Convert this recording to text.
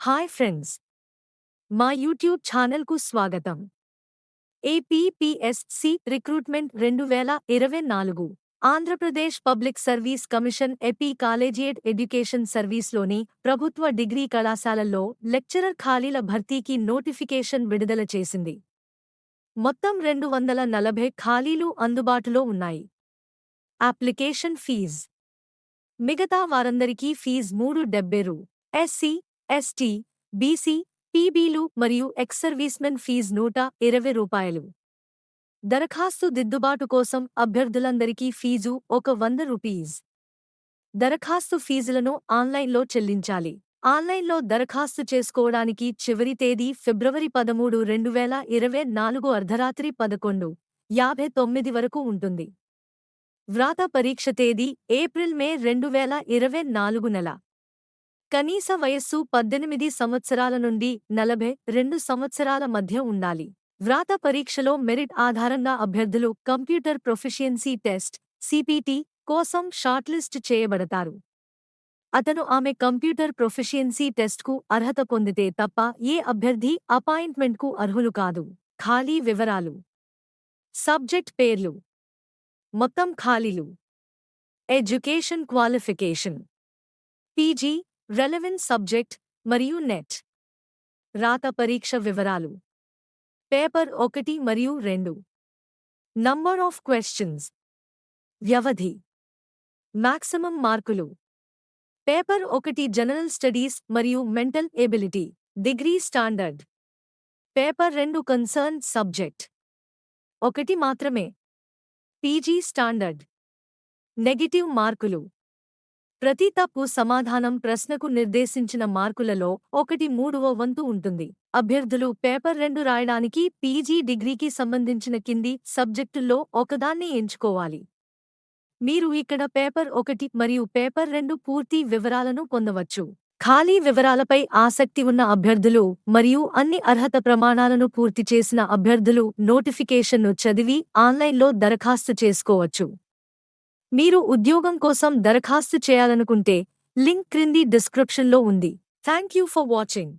Hi friends, మా YouTube ఛానల్కు స్వాగతం. APPSC recruitment 2024 Andhra Pradesh public service commission AP collegiate education సర్వీస్లోని ప్రభుత్వ డిగ్రీ కళాశాలల్లో లెక్చరర్ ఖాళీల భర్తీకి నోటిఫికేషన్ విడుదల చేసింది. మొత్తం 240 ఖాళీలు అందుబాటులో ఉన్నాయి. అప్లికేషన్ ఫీజ్ మిగతా వారందరికీ ఫీజ్ రూ. 370. ఎస్సీ, ఎస్టీ, బీసీ, పీబీలు మరియు ఎక్స్-సర్వీస్మెన్ ఫీజ్ రూ. 120. దరఖాస్తు దిద్దుబాటు కోసం అభ్యర్థులందరికీ ఫీజు రూ. 100. దరఖాస్తు ఫీజులను ఆన్లైన్లో చెల్లించాలి. ఆన్లైన్లో దరఖాస్తు చేసుకోవడానికి చివరి తేదీ ఫిబ్రవరి 13, 2024 అర్ధరాత్రి 11:59 వరకు ఉంటుంది. వ్రాత పరీక్ష తేదీ ఏప్రిల్ మే 2024 నెల. కనీస వయస్సు 18 సంవత్సరాల నుండి 42 సంవత్సరాల మధ్య ఉండాలి. వ్రాత పరీక్షలో మెరిట్ ఆధారంగా అభ్యర్థులు కంప్యూటర్ ప్రొఫిషియన్సీ టెస్ట్ (సిపిటి) కోసం షార్ట్లిస్ట్ చేయబడతారు. అతను/ఆమె కంప్యూటర్ ప్రొఫిషియన్సీ టెస్ట్కు అర్హత పొందితే తప్ప ఏ అభ్యర్థి అపాయింట్మెంట్కు అర్హులు కాదు. ఖాళీ వివరాలు: సబ్జెక్ట్ పేర్లు, మొత్తం ఖాళీలు, education qualification, PG, relevant subject మరియు నెట్. రాత పరీక్ష వివరాలు: పేపర్ 1 మరియు 2. నంబర్ ఆఫ్ క్వెశ్చన్స్, వ్యవధి, మాక్సిమం మార్కులు. పేపర్ 1 జనరల్ స్టడీస్ మరియు mental ability, degree standard. Paper 2 concern subject 1 మాత్రమే, పీజీ స్టాండర్డ్. నెగెటివ్ మార్కులు: ప్రతి తప్పు సమాధానం ప్రశ్నకు నిర్దేశించిన మార్కులలో 1/3వ వంతు ఉంటుంది. అభ్యర్థులు పేపర్ 2 రాయడానికి పీజీ డిగ్రీకి సంబంధించిన కింది సబ్జెక్టుల్లో ఒకదాన్ని ఎంచుకోవాలి. మీరు ఇక్కడ పేపర్ 1 మరియు పేపర్ 2 పూర్తి వివరాలను పొందవచ్చు. ఖాళీ వివరాలపై ఆసక్తి ఉన్న అభ్యర్థులు మరియు అన్ని అర్హత ప్రమాణాలను పూర్తి చేసిన అభ్యర్థులు నోటిఫికేషన్ను చదివి ఆన్లైన్లో దరఖాస్తు చేసుకోవచ్చు. మీరు ఉద్యోగం కోసం దరఖాస్తు చేయాలనుకుంటే లింక్ క్రింది డిస్క్రిప్షన్లో ఉంది. Thank you for watching.